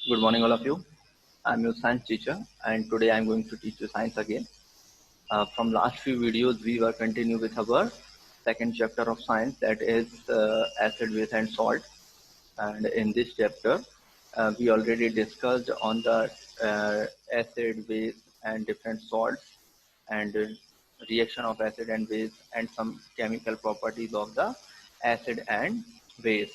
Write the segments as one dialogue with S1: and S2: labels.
S1: Good morning, all of you. I'm your science teacher, and today I'm going to teach you science again. From last few videos, we were continue with our second chapter of science, that is acid, base, and salt. And in this chapter, we already discussed on the acid, base, and different salts, and reaction of acid and base, and some chemical properties of the acid and base.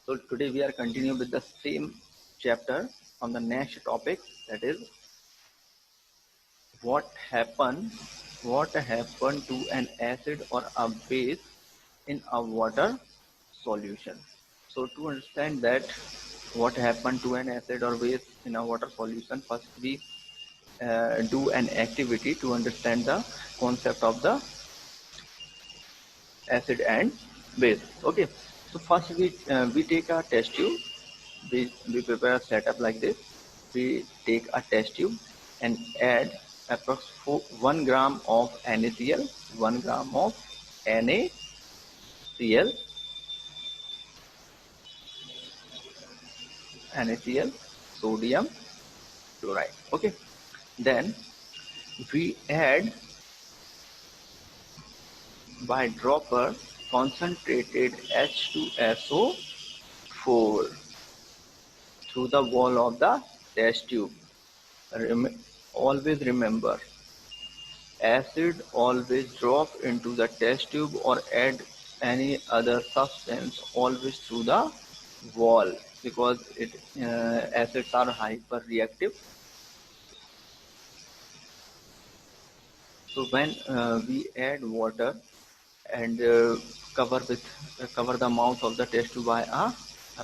S1: So today we are continuing with the same chapter on the next topic, that is what happened to an acid or a base in a water solution. So to understand that what happened to an acid or base in a water solution, first we do an activity to understand the concept of the acid and base. Okay, so first we take a test tube. We prepare a setup like this. We take a test tube and add approx 1 gram of NaCl, 1 gram of NaCl, NaCl, sodium chloride. Okay, then we add by dropper concentrated H2SO4 through the wall of the test tube. Always remember, acid always drop into the test tube or add any other substance always through the wall, because acids are hyper reactive. So when we add water and cover the mouth of the test tube by a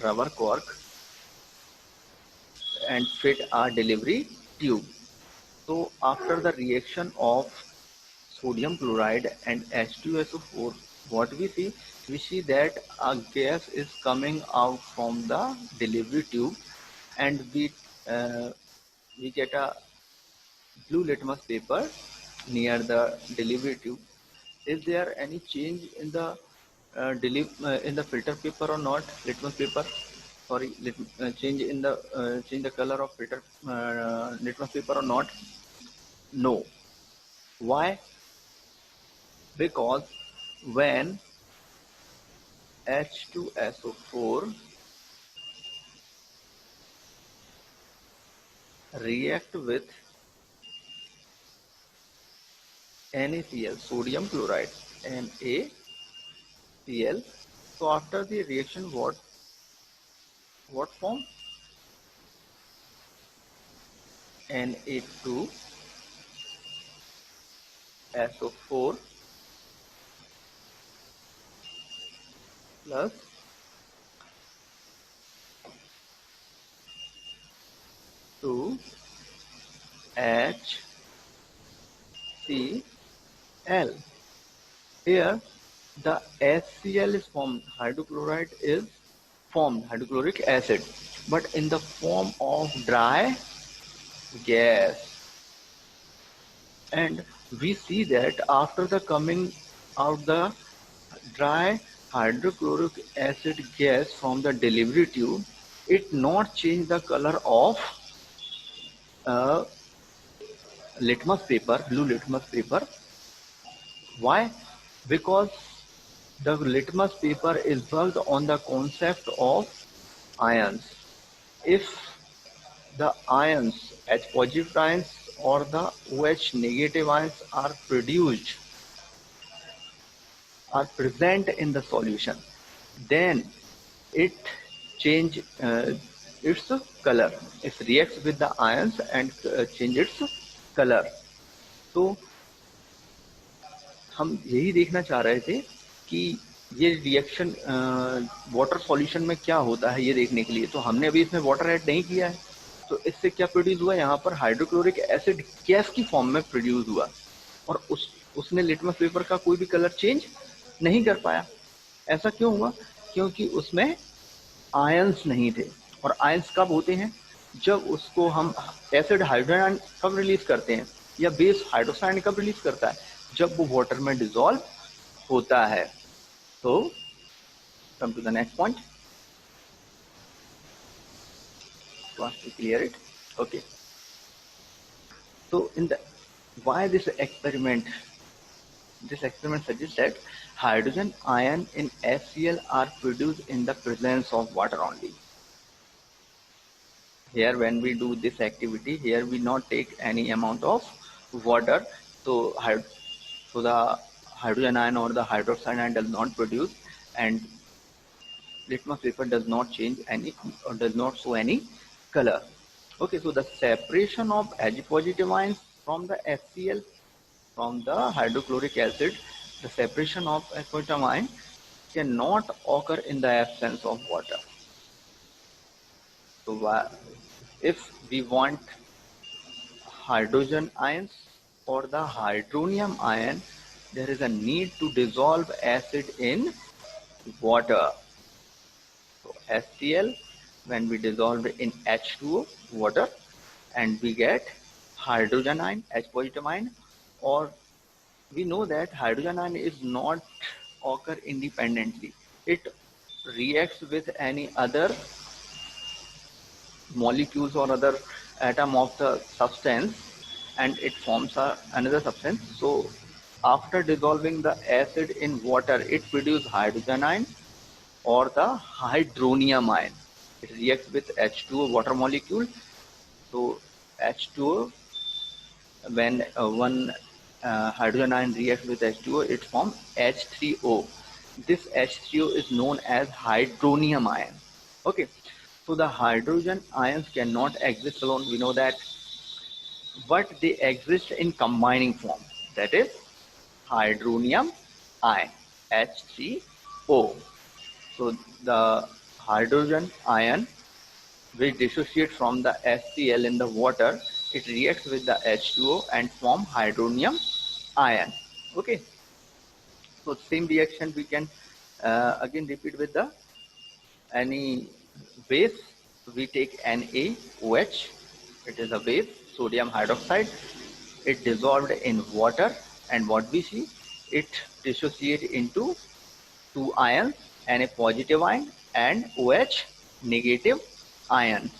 S1: rubber cork and fit a delivery tube. So after the reaction of sodium chloride and H2SO4, what we see? We see that a gas is coming out from the delivery tube, and we get a blue litmus paper near the delivery tube. Is there any change in the in the filter paper or not? Litmus paper, sorry, change the color of filter litmus paper or not? No. Why? Because when H2SO4 react with NaCl, sodium chloride, NaCl, so after the reaction, what form? Na2SO4 plus 2HCl. Here the HCl is formed, hydrochloride is formed, hydrochloric acid, but in the form of dry gas. And we see that after the coming out the dry hydrochloric acid gas from the delivery tube, it not change the color of litmus paper, blue litmus paper. Why? Because the litmus paper is worked on the concept of ions. If the ions, H positive ions or the OH negative ions are present in the solution, then it change its color. It reacts with the ions and change its color. तो हम यही देखना चाह रहे थे कि ये reaction water solution में क्या होता है, ये देखने के लिए। तो हमने अभी इसमें वाटर ऐड नहीं किया है, तो इससे क्या प्रोड्यूस हुआ? यहाँ पर हाइड्रोक्लोरिक एसिड गैस की फॉर्म में प्रोड्यूस हुआ, और उसने लिटमस पेपर का कोई भी कलर चेंज नहीं कर पाया। ऐसा क्यों हुआ? क्योंकि उसमें आयंस नहीं थे। और आयंस कब होते हैं? जब उसको हम एसिड हाइड्रोजन कब रिलीज करते हैं, या बेस हाइड्रोसाइन कब रिलीज करता है? जब वो वाटर में डिसॉल्व होता है। तो come to the next point. want to clear it. Okay. So why this experiment? This experiment suggests that hydrogen ion in HCl are produced in the presence of water only. Here when we do this activity, here we not take any amount of water, so the hydrogen ion or the hydroxide ion does not produce, and litmus paper does not change any or does not show any color. Okay, so the separation of Ag positive ions from the HCl from the hydrochloric acid, the separation of Ag positive ion cannot occur in the absence of water. So if we want hydrogen ions or the hydronium ion, there is a need to dissolve acid in water. So HCl, when we dissolve it in H2O, water, and we get hydrogen ion, H positive ion, or we know that hydrogen ion is not occur independently. It reacts with any other molecules or other atom of the substance, and it forms another substance. So after dissolving the acid in water, it produces hydrogen ion or the hydronium ion. It reacts with H2O water molecule. So H2O, when one hydrogen ion reacts with H2O, it forms H3O. This H3O is known as hydronium ion. Okay, so the hydrogen ions cannot exist alone, we know that, but they exist in combining form. That is hydronium ion, H3O. So the hydrogen ion will dissociate from the HCl in the water. It reacts with the H2O and form hydronium ion. Okay. So same reaction we can again repeat with the any base. We take NaOH. It is a base, sodium hydroxide. It dissolved in water, and what we see, it dissociate into two ions, Na positive ion and OH negative ion.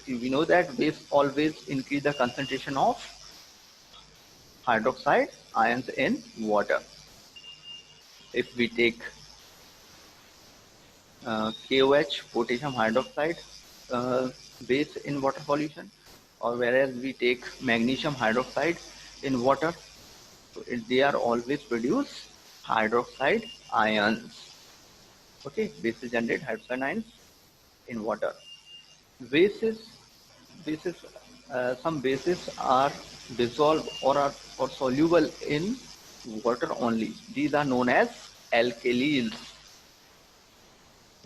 S1: We know that base always increase the concentration of hydroxide ions in water. If we take KOH, potassium hydroxide, base in water solution, or whereas we take magnesium hydroxide in water, so they are always produce hydroxide ions. Okay, bases generate hydroxide ions in water. Bases, bases, some bases are dissolved or soluble in water only. These are known as alkalis.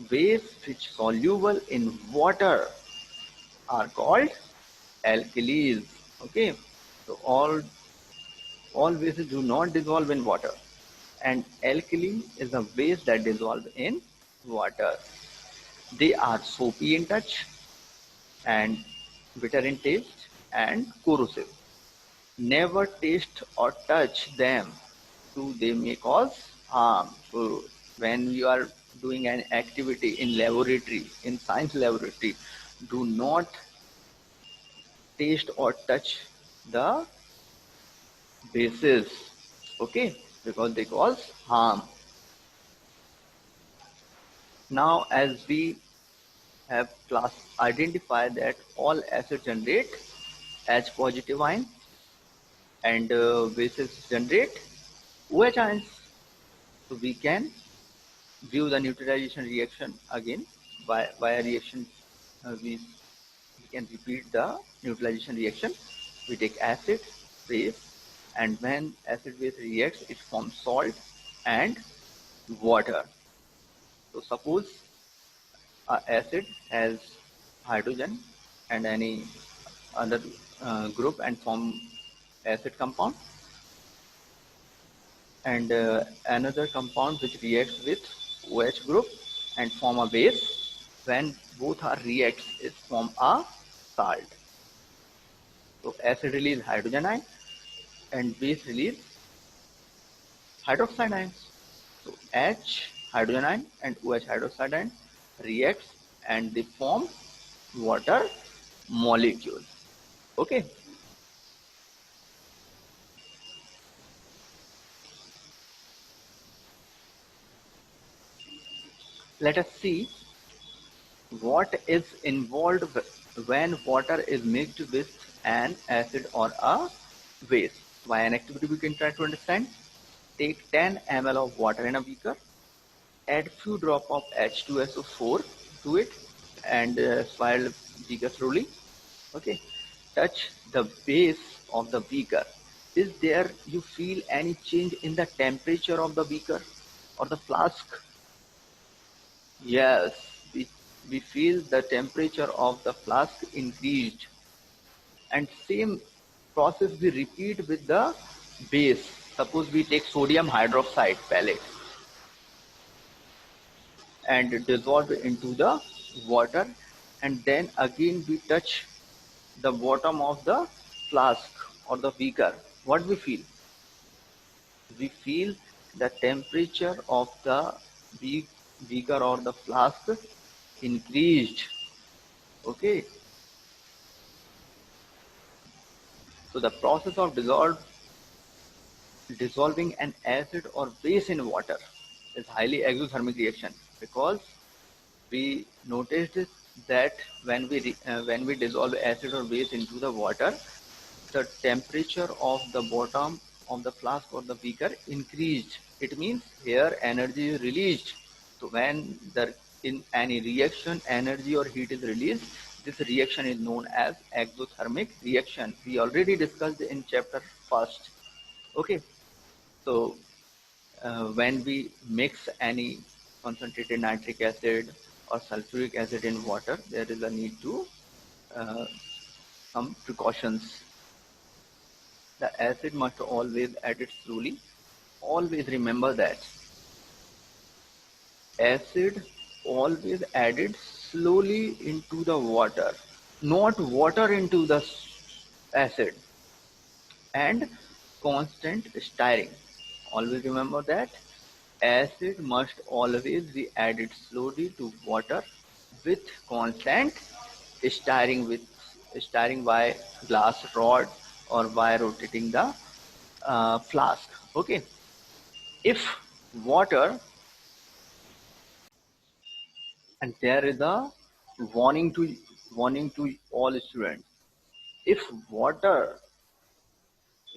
S1: Bases which soluble in water are called alkalis. Okay, so all bases do not dissolve in water, and alkali is a base that dissolves in water. They are soapy in touch and bitter in taste and corrosive. Never taste or touch them, so they may cause harm. So when you are doing an activity in laboratory, in science laboratory, do not taste or touch the bases, okay, because they cause harm. Now, as we have identified that all acids generate H positive ion and bases generate OH ions. So we can view the neutralization reaction again by a reaction. We can repeat the neutralization reaction. We take acid, base, and when acid base reacts, it forms salt and water. So suppose acid has hydrogen and any other group and form acid compound, and another compound which reacts with OH group and form a base. When both are reacts, it form a salt. So acid release hydrogen ion and base release hydroxide ions. So H hydrogen ion and OH hydroxide ion reacts and they form water, molecule. Okay. Let us see what is involved when water is mixed with an acid or a base. By an activity we can try to understand. Take 10 ml of water in a beaker, add few drop of H2SO4 to it, and swirl beaker slowly. Okay, touch the base of the beaker. Is there you feel any change in the temperature of the beaker or the flask? Yes, we feel the temperature of the flask increased, and same process we repeat with the base. Suppose we take sodium hydroxide pellet and dissolve into the water, and then again we touch the bottom of the flask or the beaker. What we feel? We feel the temperature of the beaker or the flask increased. Okay, so the process of dissolving an acid or base in water is highly exothermic reaction, because we noticed that when we dissolve acid or base into the water, the temperature of the bottom of the flask or the beaker increased. It means here energy is released. So when there in any reaction energy or heat is released, this reaction is known as exothermic reaction. We already discussed in chapter first. Okay, so when we mix any concentrated nitric acid or sulfuric acid in water, there is a need to uh, some precautions. The acid must always added slowly. Always remember that. Acid always added slowly into the water, not water into the acid, and constant stirring. Always remember that. Acid must always be added slowly to water with constant stirring by glass rod or by rotating the flask. Okay, if water, and there is a warning to all students. If water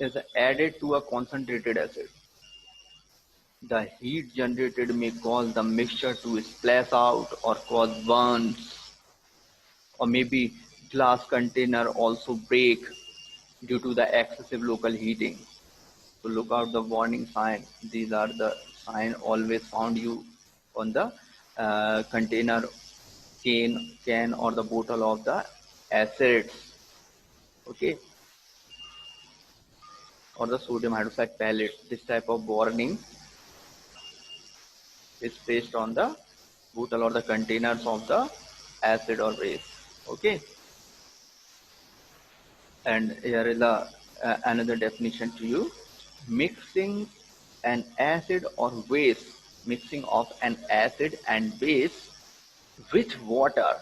S1: is added to a concentrated acid, the heat generated may cause the mixture to splash out or cause burns, or maybe glass container also break due to the excessive local heating. So look out the warning sign. These are the sign always found you on the container, can or the bottle of the acids. Okay, or the sodium hydroxide pellet. This type of warning is placed on the bottle or the containers of the acid or base. Okay, and here is another definition to you. Mixing an acid or base, mixing of an acid and base with water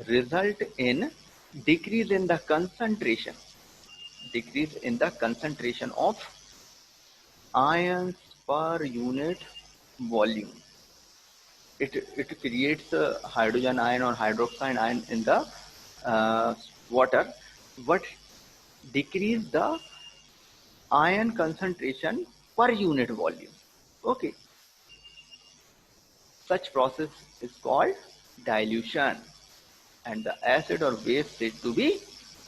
S1: result in decrease in the concentration, of ions per unit volume. It creates a hydrogen ion or hydroxide ion in the water, but decrease the ion concentration per unit volume. Okay, such process is called dilution, and the acid or base said to be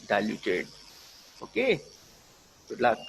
S1: diluted. Okay, good luck.